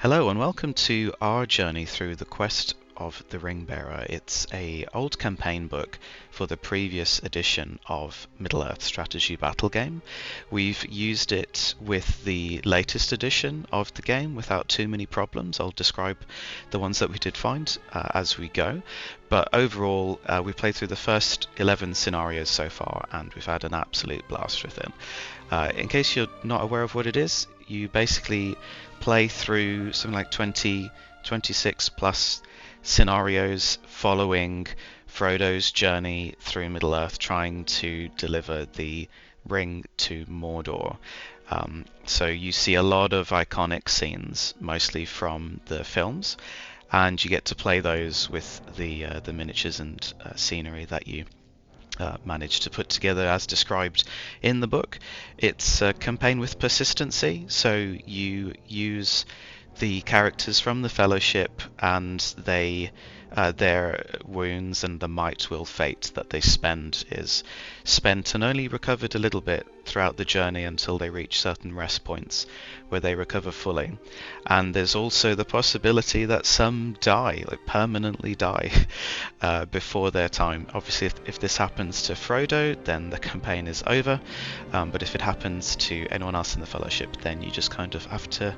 Hello and welcome to our journey through the quest of the Ringbearer. It's a old campaign book for the previous edition of Middle-earth strategy battle game. We've used it with the latest edition of the game without too many problems. I'll describe the ones that we did find as we go. But overall, we played through the first 11 scenarios so far and we've had an absolute blast with it. In case you're not aware of what it is, you basically play through something like 26 plus scenarios following Frodo's journey through Middle-earth, trying to deliver the ring to Mordor. So you see a lot of iconic scenes, mostly from the films, and you get to play those with the miniatures and scenery that you managed to put together as described in the book. It's a campaign with persistency, so you use the characters from the Fellowship and their wounds and the might will fate that they spend is spent and only recovered a little bit throughout the journey until they reach certain rest points where they recover fully. And there's also the possibility that some die, like permanently die, before their time. Obviously, if this happens to Frodo, then the campaign is over, but if it happens to anyone else in the Fellowship, then you just kind of have to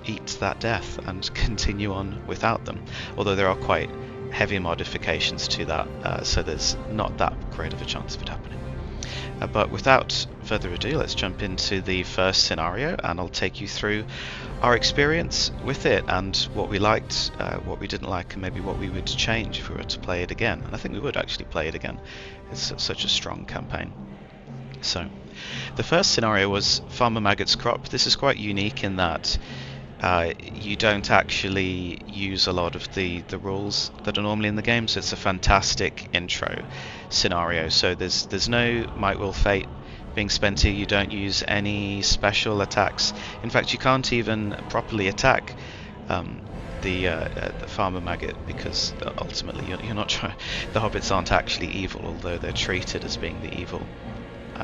eat that death and continue on without them, although there are quite heavy modifications to that, so there's not that great of a chance of it happening. But without further ado, let's jump into the first scenario and I'll take you through our experience with it and what we liked, what we didn't like, and maybe what we would change if we were to play it again. And I think we would actually play it again. It's such a strong campaign. So the first scenario was Farmer Maggot's crop. This is quite unique in that you don't actually use a lot of the rules that are normally in the game, so it's a fantastic intro scenario. So there's no might will fate being spent here. You don't use any special attacks. In fact, you can't even properly attack the Farmer Maggot, because ultimately you're not trying. The hobbits aren't actually evil, although they're treated as being the evil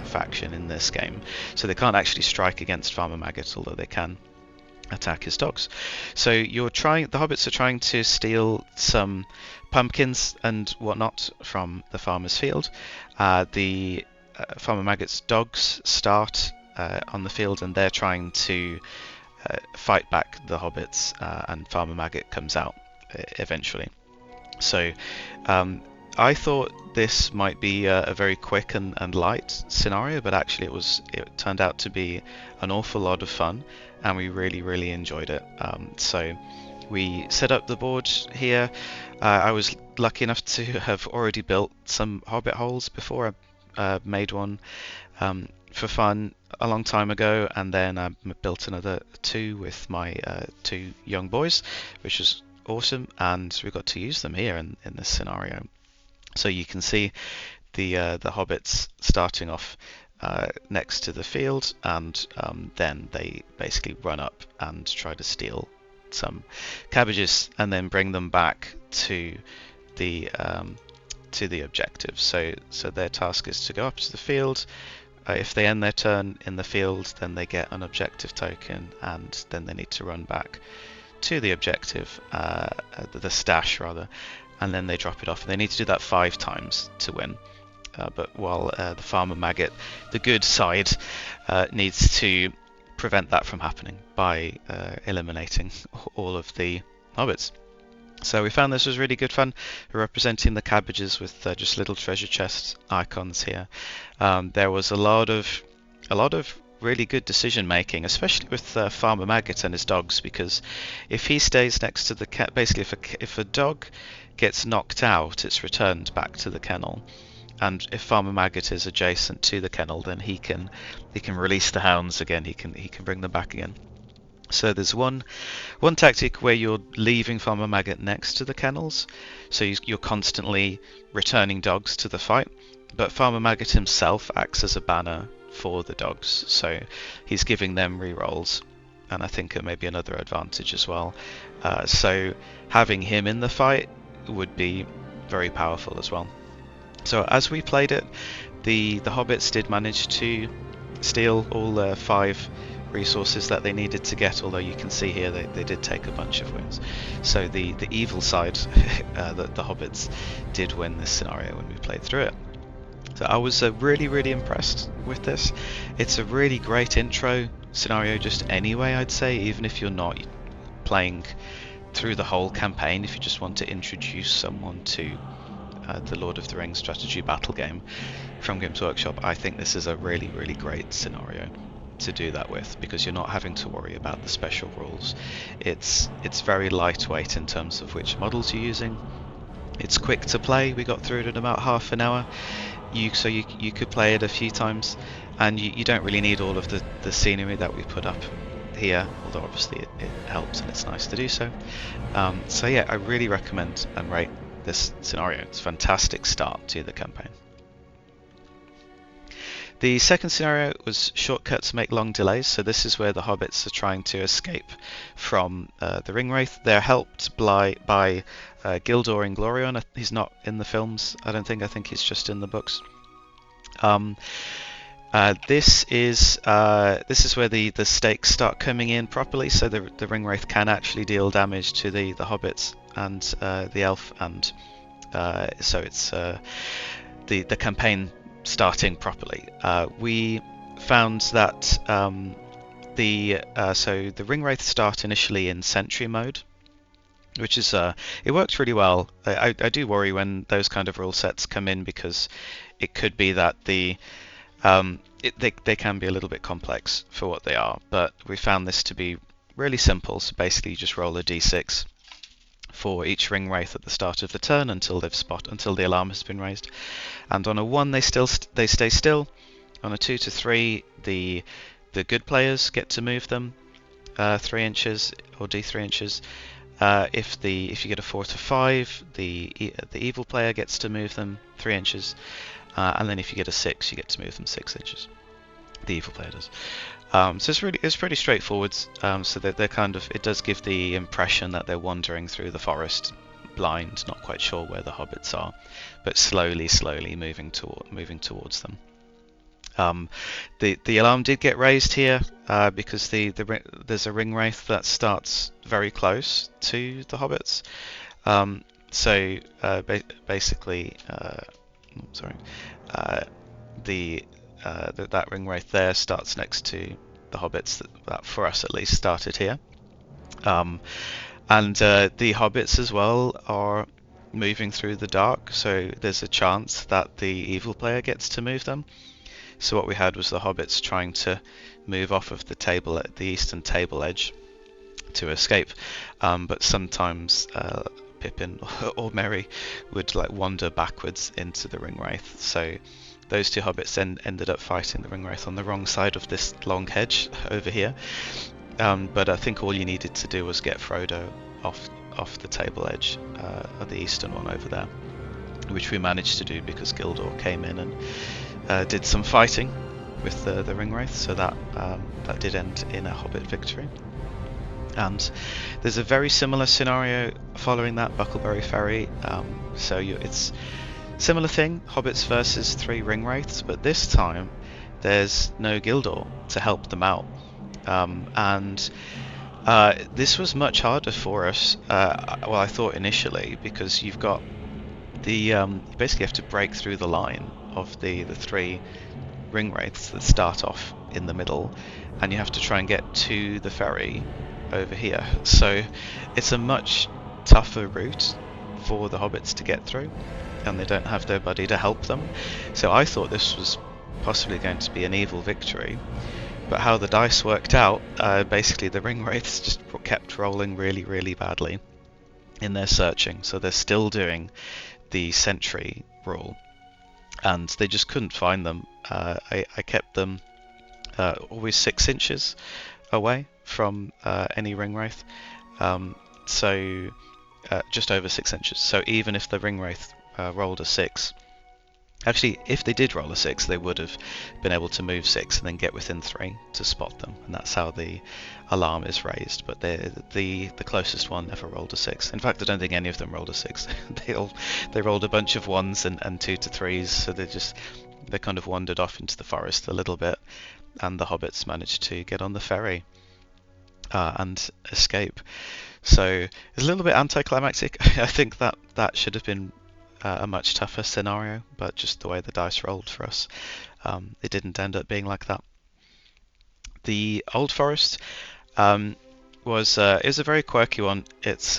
faction in this game. So they can't actually strike against Farmer Maggot, although they can attack his dogs. So the hobbits are trying to steal some pumpkins and whatnot from the farmer's field. The Farmer Maggot's dogs start on the field and they're trying to fight back the hobbits, and Farmer Maggot comes out eventually. So I thought this might be a very quick and light scenario, but actually it turned out to be an awful lot of fun and we really enjoyed it. So we set up the board here. I was lucky enough to have already built some hobbit holes before. I made one for fun a long time ago, and then I built another two with my two young boys, which was awesome, and we got to use them here in this scenario. So you can see the hobbits starting off next to the field, and then they basically run up and try to steal some cabbages and then bring them back to the objective. So their task is to go up to the field. If they end their turn in the field, then they get an objective token, and then they need to run back to the objective, the stash rather, and then they drop it off. And they need to do that 5 times to win. But while the Farmer Maggot, the good side, needs to prevent that from happening by eliminating all of the hobbits. So we found this was really good fun. We're representing the cabbages with just little treasure chest icons here. There was a lot of really good decision making, especially with Farmer Maggot and his dogs, because if he stays next to the basically if a dog gets knocked out, it's returned back to the kennel. And if Farmer Maggot is adjacent to the kennel, then he can release the hounds again. He can bring them back again. So there's one tactic where you're leaving Farmer Maggot next to the kennels, so you're constantly returning dogs to the fight. But Farmer Maggot himself acts as a banner for the dogs, so he's giving them rerolls, and I think it may be another advantage as well. So having him in the fight would be very powerful as well. So as we played it, the hobbits did manage to steal all 5 resources that they needed to get, although you can see here they did take a bunch of wins. So the evil side, the hobbits, did win this scenario when we played through it. So I was really impressed with this. It's a really great intro scenario just anyway, I'd say, even if you're not playing through the whole campaign. If you just want to introduce someone to the Lord of the Rings strategy battle game from Games Workshop, I think this is a really great scenario to do that with, because you're not having to worry about the special rules. It's very lightweight in terms of which models you're using. It's quick to play. We got through it in about half an hour. You could play it a few times, and you don't really need all of the scenery that we put up here, although obviously it helps and it's nice to do so. So yeah, I really recommend and rate this scenario. It's a fantastic start to the campaign. The second scenario was Shortcuts Make Long Delays. So this is where the hobbits are trying to escape from the Ringwraith. They're helped by Gildor Inglorion. He's not in the films, I don't think. I think he's just in the books. This is where the stakes start coming in properly. So the Ringwraith can actually deal damage to the hobbits and the elf, and so it's the campaign starting properly. We found that so the Ringwraith start initially in Sentry mode, which is it works really well. I do worry when those kind of rule sets come in, because it could be that they can be a little bit complex for what they are, but we found this to be really simple. So basically you just roll a d6 for each Ringwraith at the start of the turn until the alarm has been raised, and on a 1 they stay still. On a 2 to 3 the good players get to move them 3 inches or d3 inches. If you get a 4 to 5, the evil player gets to move them 3 inches, and then if you get a 6, you get to move them 6 inches. The evil player does. So it's pretty straightforward. So that they're kind of, it does give the impression that they're wandering through the forest blind, not quite sure where the hobbits are, but slowly moving towards them. The alarm did get raised here because there's a Ringwraith that starts very close to the hobbits. Basically, that Ringwraith there starts next to the hobbits that for us at least started here, and the hobbits as well are moving through the dark, so there's a chance that the evil player gets to move them. So what we had was the hobbits trying to move off of the table at the eastern table edge to escape, but sometimes Pippin or Merry would wander backwards into the Ringwraith. So those two hobbits ended up fighting the Ringwraith on the wrong side of this long hedge over here. But I think all you needed to do was get Frodo off the table edge of the eastern one over there, which we managed to do because Gildor came in and did some fighting with the Ringwraith. So that did end in a hobbit victory. And there's a very similar scenario following that, Buckleberry Ferry. It's similar thing, hobbits versus 3 Ringwraiths, but this time there's no Gildor to help them out. This was much harder for us, I thought initially, because you've got you basically have to break through the line of the 3 Ringwraiths that start off in the middle, and you have to try and get to the ferry over here. So it's a much tougher route for the hobbits to get through, and they don't have their buddy to help them. So I thought this was possibly going to be an evil victory, but how the dice worked out, basically the Ringwraiths just kept rolling really badly in their searching, so they're still doing the sentry rule, and they just couldn't find them. I kept them always 6 inches away from any Ringwraith, so just over 6 inches. So even if the Ringwraith rolled a 6, actually if they did roll a 6, they would have been able to move 6 and then get within 3 to spot them, and that's how the alarm is raised. But the closest one never rolled a 6. In fact, I don't think any of them rolled a 6. they rolled a bunch of 1s and 2 to 3s, so they kind of wandered off into the forest a little bit, and the hobbits manage to get on the ferry and escape. So it's a little bit anticlimactic. I think that should have been a much tougher scenario, but just the way the dice rolled for us, it didn't end up being like that. The Old Forest was a very quirky one. It's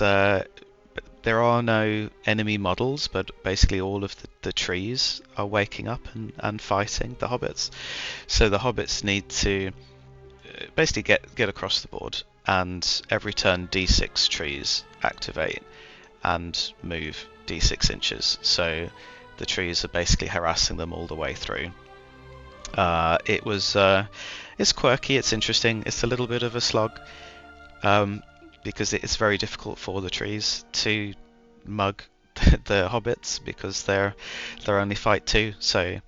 there are no enemy models, but basically all of the trees are waking up and fighting the hobbits. So the hobbits need to basically get across the board, and every turn D6 trees activate and move D6 inches. So the trees are basically harassing them all the way through. It's quirky, it's interesting, it's a little bit of a slog, because it's very difficult for the trees to mug the hobbits because they're only fight 2. So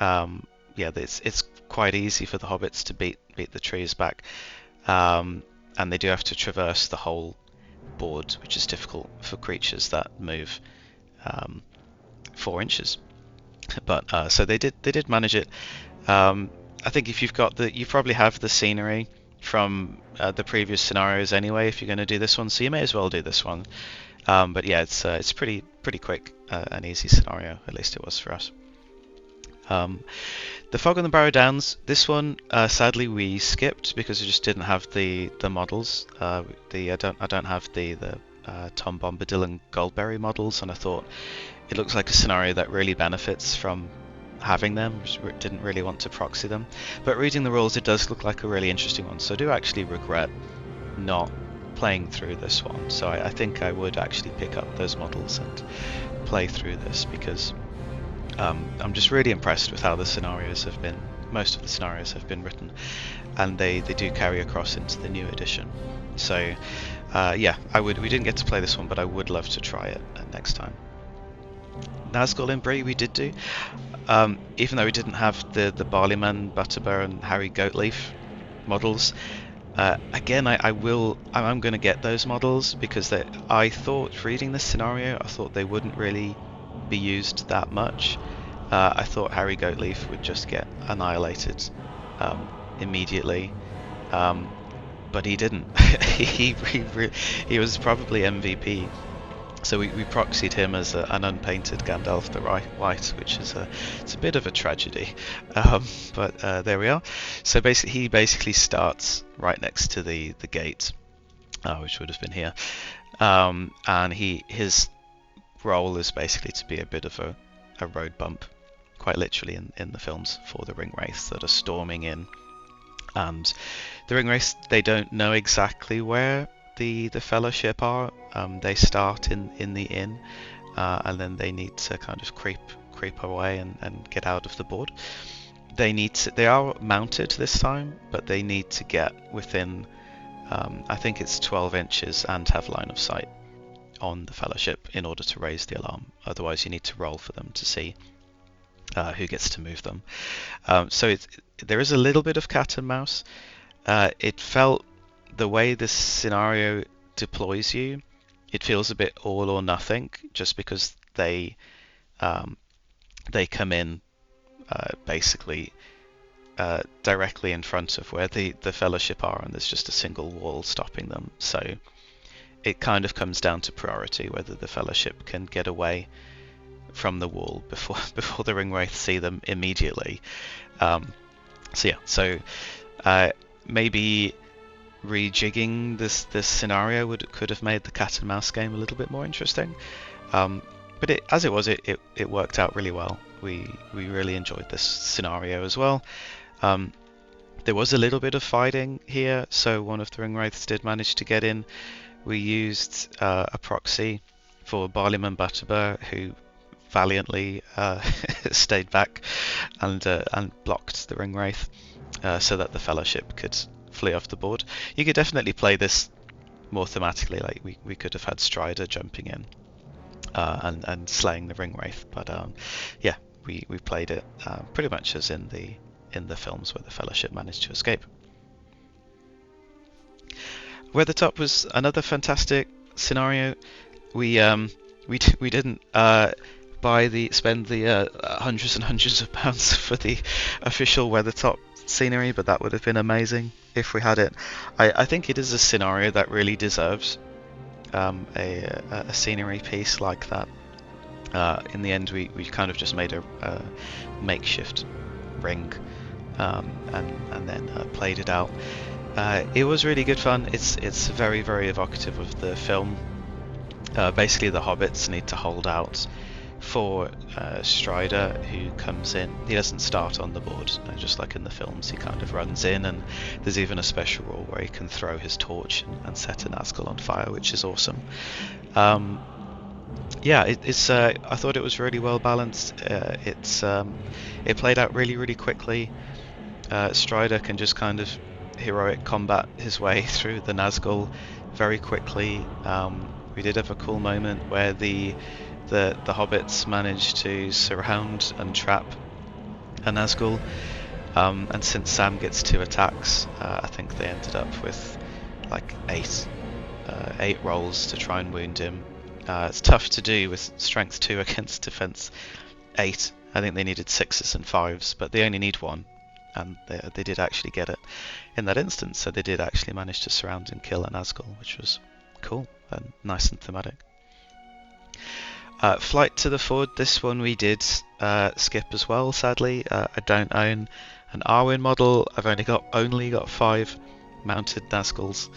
yeah, it's quite easy for the hobbits to beat the trees back, and they do have to traverse the whole board, which is difficult for creatures that move 4 inches. But so they did manage it. I think if you probably have the scenery from the previous scenarios anyway if you're going to do this one, so you may as well do this one. But yeah, it's pretty quick, an easy scenario, at least it was for us. The Fog on the Barrow-Downs, this one sadly we skipped because we just didn't have the models. I don't have the Tom Bombadil and Goldberry models, and I thought it looks like a scenario that really benefits from having them. Just didn't really want to proxy them, but reading the rules, it does look like a really interesting one. So I do actually regret not playing through this one. So I think I would actually pick up those models and play through this, because I'm just really impressed with how the scenarios have been. Most of the scenarios have been written, and they do carry across into the new edition. So yeah, we didn't get to play this one, but I would love to try it next time. Nazgul In Bree we did do, even though we didn't have the Barleyman, Butterbur and Harry Goatleaf models. Again, I'm going to get those models because I thought, reading this scenario, I thought they wouldn't really be used that much. I thought Harry Goatleaf would just get annihilated immediately, but he didn't. he was probably MVP. So we proxied him as an unpainted Gandalf the White, which is it's a bit of a tragedy, but there we are. So he basically starts right next to the gate, which would have been here, and his role is basically to be a bit of a road bump, quite literally in the films, for the ring wraiths that are storming in. And the ring wraiths, they don't know exactly where the fellowship are. They start in the inn, and then they need to kind of creep away and get out of the board. They are mounted this time, but they need to get within I think it's 12 inches and have line of sight on the fellowship in order to raise the alarm. Otherwise you need to roll for them to see who gets to move them. So there is a little bit of cat and mouse. It felt, the way this scenario deploys you, it feels a bit all or nothing, just because they come in basically directly in front of where the fellowship are, and there's just a single wall stopping them. So it kind of comes down to priority, whether the fellowship can get away from the wall before the ringwraiths see them immediately. So yeah, maybe rejigging this scenario could have made the cat and mouse game a little bit more interesting, but it worked out really well. We really enjoyed this scenario as well. There was a little bit of fighting here, so one of the ringwraiths did manage to get in. We used a proxy for Barleyman Butterbur, who valiantly stayed back and blocked the ringwraith, so that the fellowship could flee off the board. You could definitely play this more thematically, like we could have had Strider jumping in and slaying the ringwraith, but yeah, we played it pretty much as in the films, where the fellowship managed to escape. Weathertop was another fantastic scenario. We didn't spend the hundreds and hundreds of pounds for the official Weathertop scenery, but that would have been amazing if we had it. I think it is a scenario that really deserves a scenery piece like that. In the end, we kind of just made a makeshift ring and then played it out. It was really good fun. It's very, very evocative of the film. Basically, the hobbits need to hold out for Strider, who comes in. He doesn't start on the board, just like in the films. He kind of runs in, and there's even a special rule where he can throw his torch and set a Nazgul on fire, which is awesome. Yeah, I thought it was really well balanced. It played out really, really quickly. Strider can just kind of heroic combat his way through the Nazgul very quickly. We did have a cool moment where the hobbits managed to surround and trap a Nazgul, and since Sam gets 2 attacks, I think they ended up with like 8 rolls to try and wound him. It's tough to do with strength 2 against defense 8. I think they needed 6s and 5s, but they only need 1, and they did actually get it in that instance. So they did actually manage to surround and kill a Nazgul, which was cool and nice and thematic. Flight to the Ford, this one we did skip as well, sadly. I don't own an Arwen model. I've only got 5 mounted Nazguls,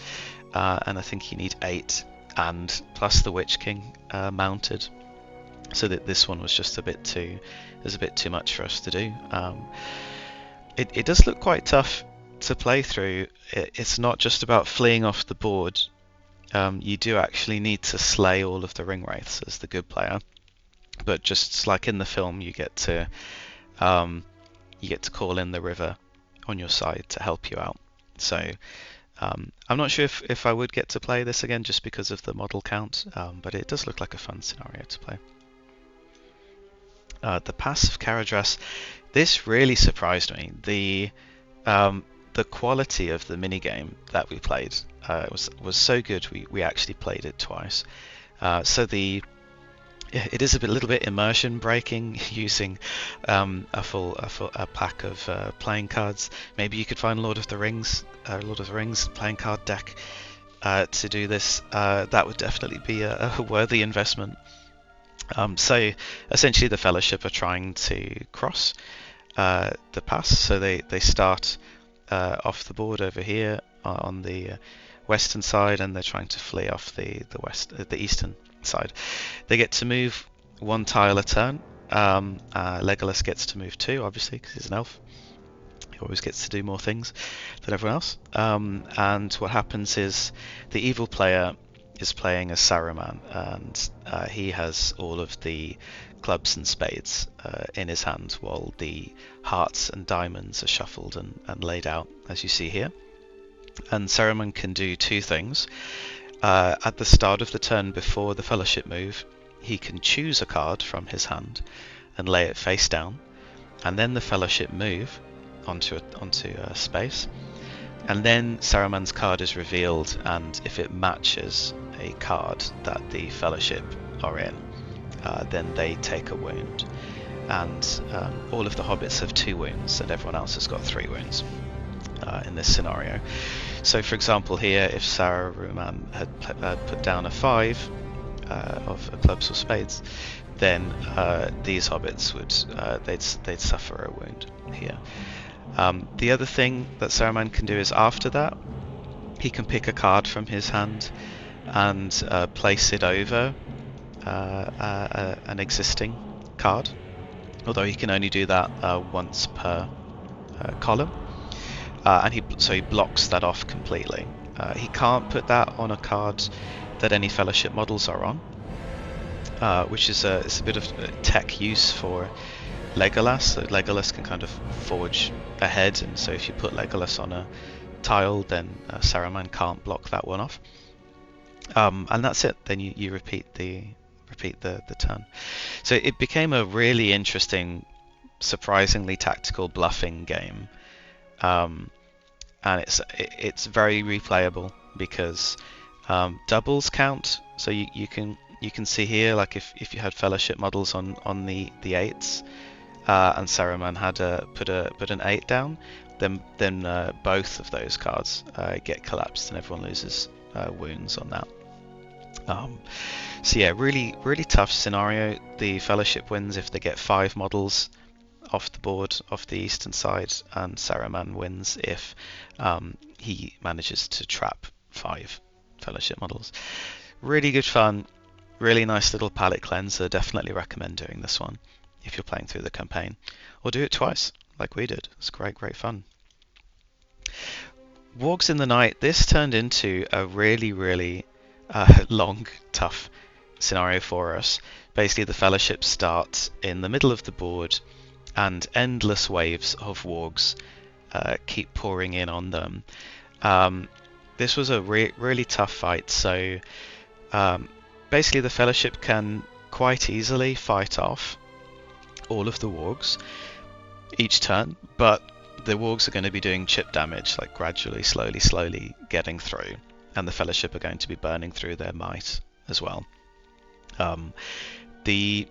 and I think you need 8, and plus the Witch King mounted. So that this one was just a bit too much for us to do. It does look quite tough to play through. It's not just about fleeing off the board. You do actually need to slay all of the ring wraiths as the good player, but just like in the film, you get to call in the river on your side to help you out. So I'm not sure if I would get to play this again just because of the model count, but it does look like a fun scenario to play. The Pass of Caradhras, this really surprised me. The quality of the minigame that we played was so good. We actually played it twice. So it is a little bit immersion breaking using a pack of playing cards. Maybe you could find Lord of the Rings playing card deck to do this. That would definitely be a worthy investment. So essentially, the Fellowship are trying to cross the pass. So they start off the board over here on the western side, and they're trying to flee off the eastern side. They get to move 1 tile a turn. Legolas gets to move 2, obviously, because he's an elf. He always gets to do more things than everyone else. And what happens is the evil player is playing as Saruman, and he has all of the clubs and spades in his hand, while the hearts and diamonds are shuffled and laid out, as you see here. And Saruman can do 2 things. At the start of the turn before the Fellowship move, he can choose a card from his hand and lay it face down, and then the Fellowship move onto a space, and then Saruman's card is revealed, and if it matches a card that the Fellowship are in, then they take a wound. And all of the hobbits have 2 wounds, and everyone else has got 3 wounds in this scenario. So, for example, here, if Saruman had put down a 5 of clubs or spades, then these hobbits would they'd suffer a wound here. The other thing that Saruman can do is, after that, he can pick a card from his hand and place it over an existing card, although he can only do that once per column, and he blocks that off completely. He can't put that on a card that any Fellowship models are on, which is it's a bit of tech use for Legolas. So Legolas can kind of forge ahead, and so if you put Legolas on a tile, then Saruman can't block that one off. And that's it. Then you repeat the turn. So it became a really interesting, surprisingly tactical bluffing game, and it's very replayable because doubles count. So you can see here, like if you had Fellowship models on the 8s, and Saruman had put an 8 down, then both of those cards get collapsed and everyone loses wounds on that. So yeah, really tough scenario. The Fellowship wins if they get 5 models off the board off the eastern side, and Saruman wins if he manages to trap 5 Fellowship models. Really good fun, really nice little palette cleanser. Definitely recommend doing this one if you're playing through the campaign, or do it twice like we did. It's great fun. Wargs in the Night. This turned into a really long, tough scenario for us. Basically, the Fellowship starts in the middle of the board, and endless waves of wargs keep pouring in on them. This was a really tough fight. So basically, the Fellowship can quite easily fight off all of the wargs each turn, but the wargs are going to be doing chip damage, like gradually, slowly getting through, and the Fellowship are going to be burning through their might as well. The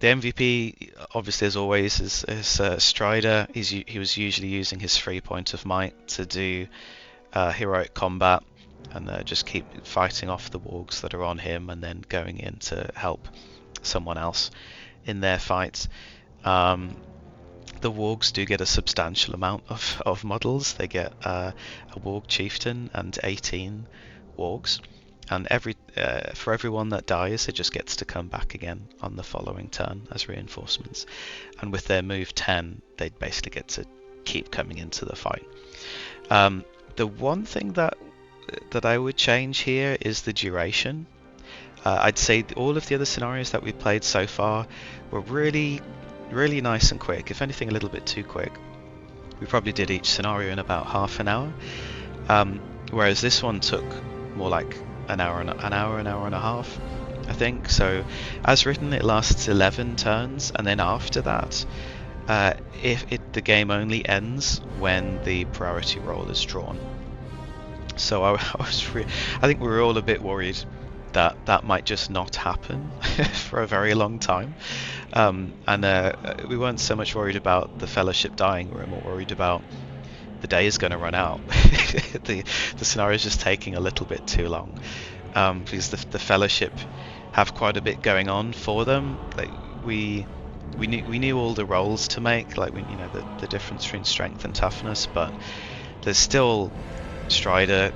MVP, obviously, as always, is Strider. He was usually using his 3 point of might to do heroic combat and just keep fighting off the wargs that are on him, and then going in to help someone else in their fight. The wargs do get a substantial amount of models. They get a warg chieftain and 18 wargs, and for everyone that dies, it just gets to come back again on the following turn as reinforcements. And with their move 10, they basically get to keep coming into the fight. The one thing that I would change here is the duration. I'd say all of the other scenarios that we played so far were really nice and quick. If anything, a little bit too quick. We probably did each scenario in about half an hour, whereas this one took more like an hour and a half, I think. So as written, it lasts 11 turns, and then after that, the game only ends when the priority roll is drawn. So I think we were all a bit worried that might just not happen for a very long time. And we weren't so much worried about the Fellowship dying, we were more worried about the day is going to run out. the scenario is just taking a little bit too long, because the Fellowship have quite a bit going on for them. Like we knew all the rolls to make, like the difference between strength and toughness, but there's still Strider,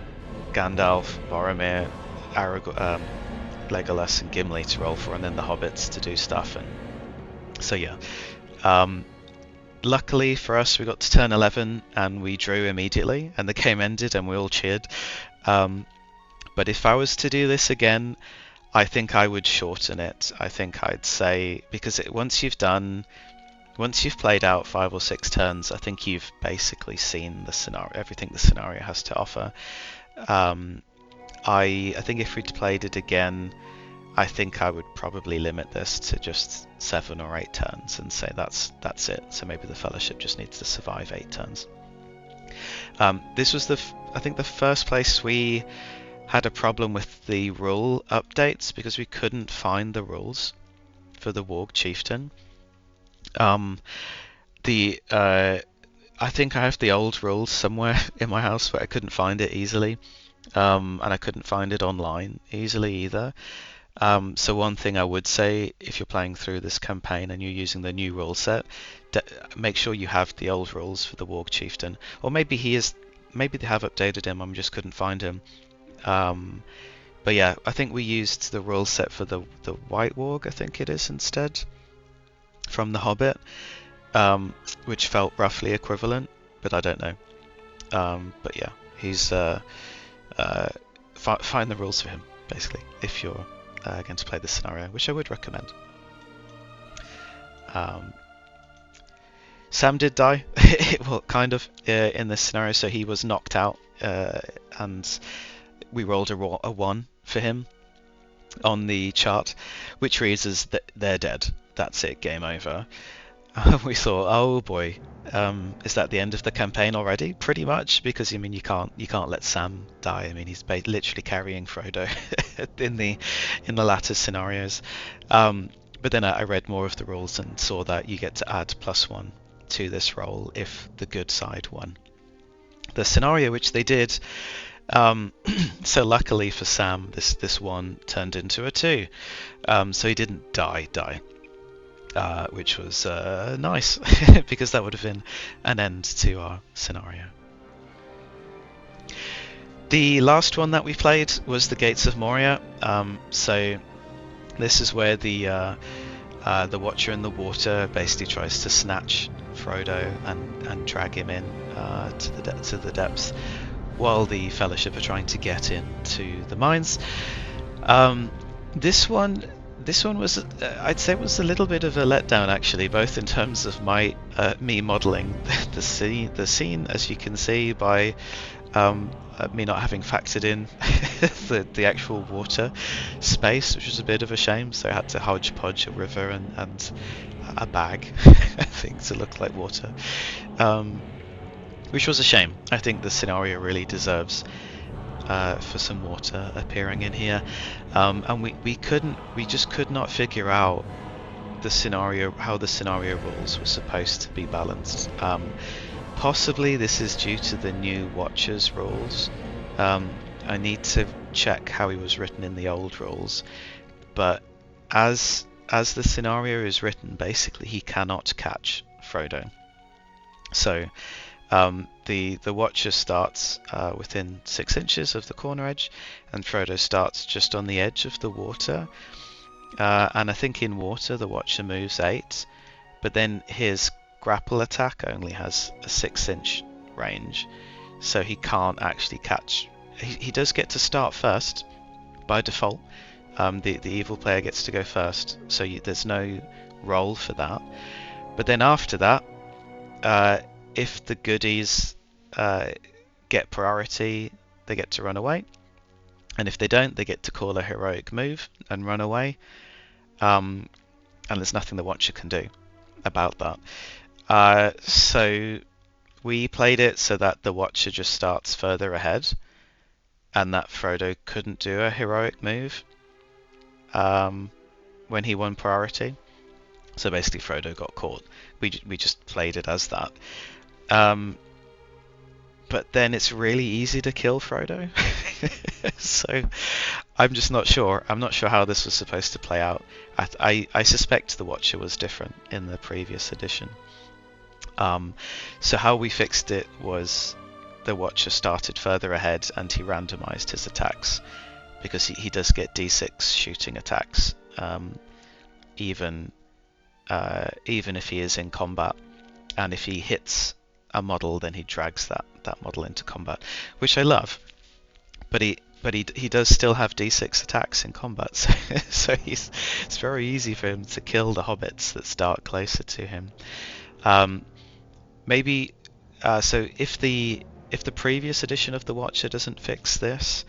Gandalf, Boromir, Legolas and Gimli to roll for, and then the hobbits to do stuff. And so yeah, luckily for us, we got to turn 11 and we drew immediately, and the game ended and we all cheered. But if I was to do this again, I think I would shorten it. I think I'd say, because once you've played out 5 or 6 turns, I think you've basically seen the scenario, everything the scenario has to offer. I think if we'd played it again, I think I would probably limit this to just 7 or 8 turns and say that's it. So maybe the Fellowship just needs to survive 8 turns. This was I think the first place we had a problem with the rule updates, because we couldn't find the rules for the Warg Chieftain. I think I have the old rules somewhere in my house, but I couldn't find it easily, and I couldn't find it online easily either. So one thing I would say, if you're playing through this campaign and you're using the new rule set, make sure you have the old rules for the Warg Chieftain, or maybe they have updated him. I just couldn't find him. But yeah, I think we used the rule set for the White Warg, I think it is, instead, from The Hobbit, which felt roughly equivalent, but I don't know. But yeah, he's find the rules for him, basically, if you're going to play this scenario, which I would recommend. Sam did die, well, kind of, in this scenario, so he was knocked out, and we rolled a 1 for him on the chart, which reads as they're dead. That's it, game over. We thought, oh boy, is that the end of the campaign already? Pretty much, because you can't let Sam die. I mean, he's literally carrying Frodo in the latter scenarios. But then I read more of the rules and saw that you get to add +1 to this roll if the good side won. the scenario, which they did. So luckily for Sam, this one turned into a 2, so he didn't die, which was nice because that would have been an end to our scenario. The last one that we played was the Gates of Moria. So this is where the Watcher in the Water basically tries to snatch Frodo and drag him in to the depths, while the Fellowship are trying to get into the mines. This one was, I'd say, was a little bit of a letdown actually, both in terms of me modelling the scene, as you can see by me not having factored in the actual water space, which was a bit of a shame. So I had to hodgepodge a river and a bag, I think, to look like water. Which was a shame. I think the scenario really deserves for some water appearing in here, and we just could not figure out how the scenario rules were supposed to be balanced. Possibly this is due to the new Watcher's rules. I need to check how he was written in the old rules, but as the scenario is written, basically he cannot catch Frodo. So the Watcher starts within 6 inches of the corner edge, and Frodo starts just on the edge of the water. And I think in water the Watcher moves 8, but then his grapple attack only has a 6-inch range, so he can't actually catch. He does get to start first by default. The evil player gets to go first, so there's no roll for that. But then after that, if the goodies get priority, they get to run away, and if they don't, they get to call a heroic move and run away. And there's nothing the Watcher can do about that. So we played it so that the Watcher just starts further ahead, and that Frodo couldn't do a heroic move when he won priority. So basically Frodo got caught. We just played it as that. But then it's really easy to kill Frodo. So I'm just not sure. I'm not sure how this was supposed to play out. I suspect the Watcher was different in the previous edition. So how we fixed it was the Watcher started further ahead and he randomized his attacks, because he does get d6 shooting attacks, even if he is in combat, and if he hits a model, then he drags that model into combat, which I love. But he does still have d6 attacks in combat, so it's very easy for him to kill the hobbits that start closer to him. Maybe so if the previous edition of the Watcher doesn't fix this,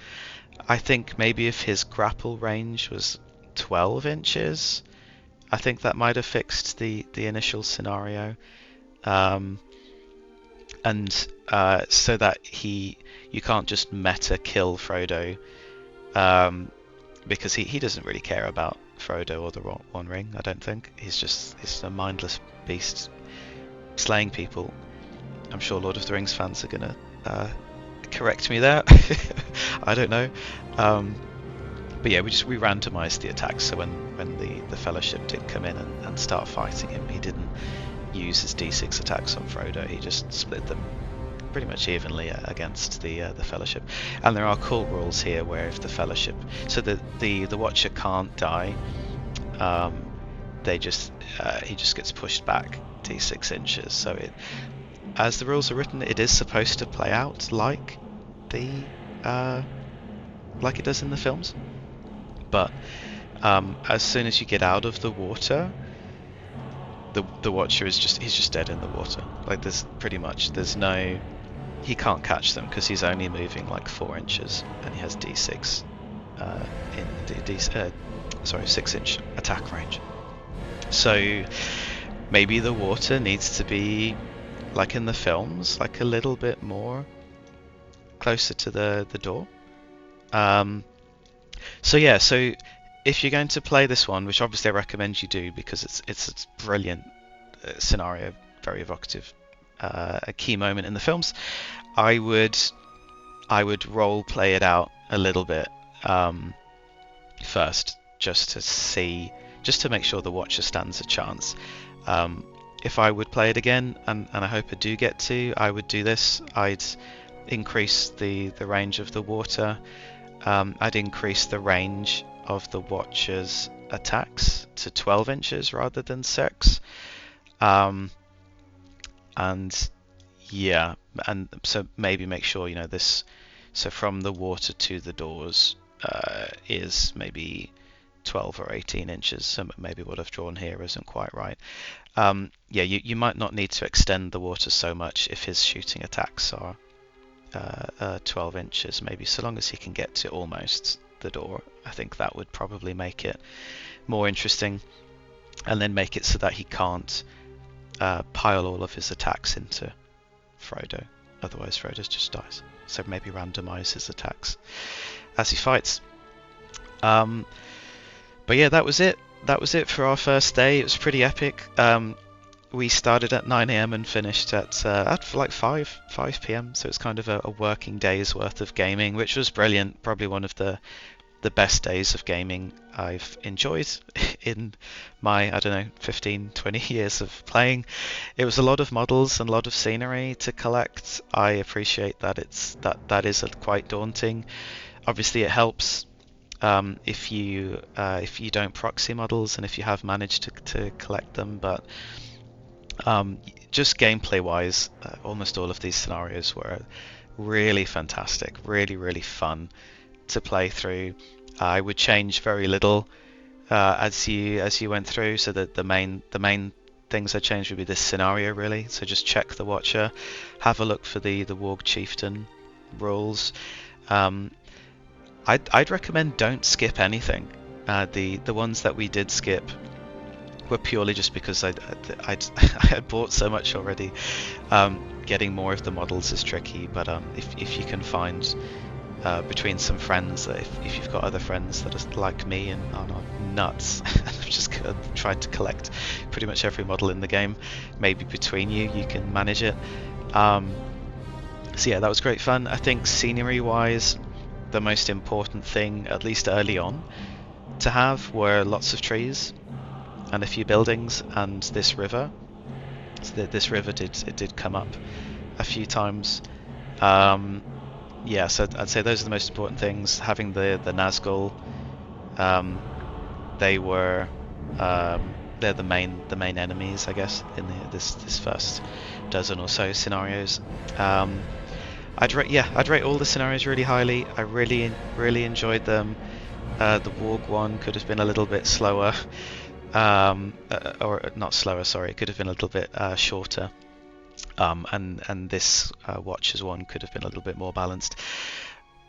I think maybe if his grapple range was 12 inches, I think that might have fixed the initial scenario, and so that you can't just meta kill Frodo, because he doesn't really care about Frodo or the One Ring. I don't think he's a mindless beast slaying people. I'm sure Lord of the Rings fans are gonna correct me there. I don't know. But yeah, we randomized the attacks, so when the Fellowship did come in and start fighting him, he didn't use his d6 attacks on Frodo. He just split them pretty much evenly against the Fellowship. And there are cool rules here where if the Fellowship, so the Watcher can't die, he just gets pushed back d6 inches. So as the rules are written, it is supposed to play out like it does in the films. But as soon as you get out of the water, the Watcher he's just dead in the water. Like he can't catch them because he's only moving like 4 inches, and he has d6 in 6-inch attack range. So maybe the water needs to be like in the films, like a little bit more closer to the door. So if you're going to play this one, which obviously I recommend you do because it's a brilliant scenario, very evocative, a key moment in the films, I would role play it out a little bit first, just to make sure the Watcher stands a chance. If I would play it again, and I hope I do get to, I would do this. I'd increase the range of the water. I'd increase the range of the Watcher's attacks to 12 inches rather than 6. And yeah, and so maybe make sure, this, so from the water to the doors is maybe 12 or 18 inches. So maybe what I've drawn here isn't quite right. Yeah, you might not need to extend the water so much if his shooting attacks are 12 inches, maybe, so long as he can get to almost the door. I think that would probably make it more interesting, and then make it so that he can't pile all of his attacks into Frodo, otherwise Frodo just dies. So maybe randomize his attacks as he fights. But yeah, that was it for our first day. It was pretty epic. We started at 9 AM and finished at like 5 PM, so it's kind of a working day's worth of gaming, which was brilliant. Probably one of the best days of gaming I've enjoyed in my, 15, 20 years of playing. It was a lot of models and a lot of scenery to collect. I appreciate that that is quite daunting. Obviously it helps if you don't proxy models and if you have managed to collect them, but just gameplay wise, almost all of these scenarios were really fantastic, really fun to play through. I would change very little as you went through, so that the main things I changed would be this scenario, really. So just check the Watcher, have a look for the Warg Chieftain rules. I'd recommend don't skip anything. The ones that we did skip were purely just because I had bought so much already. Getting more of the models is tricky, but if you can find between some friends, if you've got other friends that are like me and are not nuts, I've just tried to collect pretty much every model in the game. Maybe between you can manage it. So yeah, that was great fun. I think scenery wise, the most important thing, at least early on, to have were lots of trees and a few buildings and this river. So this river did come up a few times. Yeah, so I'd say those are the most important things. Having the Nazgul, they're the main enemies, I guess, in this first dozen or so scenarios. I'd rate all the scenarios really highly. I really enjoyed them. The Warg one could have been a little bit slower, or not slower. Sorry, it could have been a little bit shorter. And this Watchers one could have been a little bit more balanced.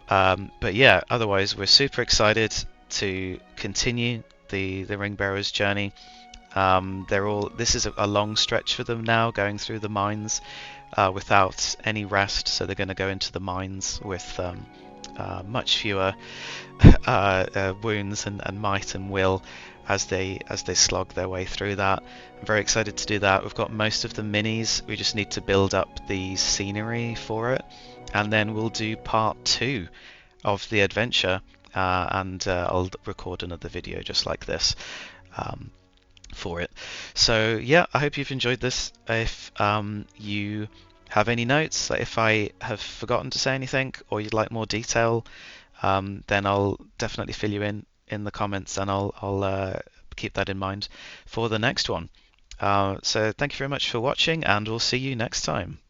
But yeah, otherwise we're super excited to continue the Ringbearer's journey. This is a long stretch for them now, going through the mines without any rest. So they're going to go into the mines with much fewer wounds and might and will as they slog their way through that. I'm very excited to do that. We've got most of the minis. We just need to build up the scenery for it, and then we'll do part 2 of the adventure, and I'll record another video just like this for it. So yeah, I hope you've enjoyed this. If you have any notes, like if I have forgotten to say anything or you'd like more detail, then I'll definitely fill you in the comments, and I'll keep that in mind for the next one. So thank you very much for watching, and we'll see you next time.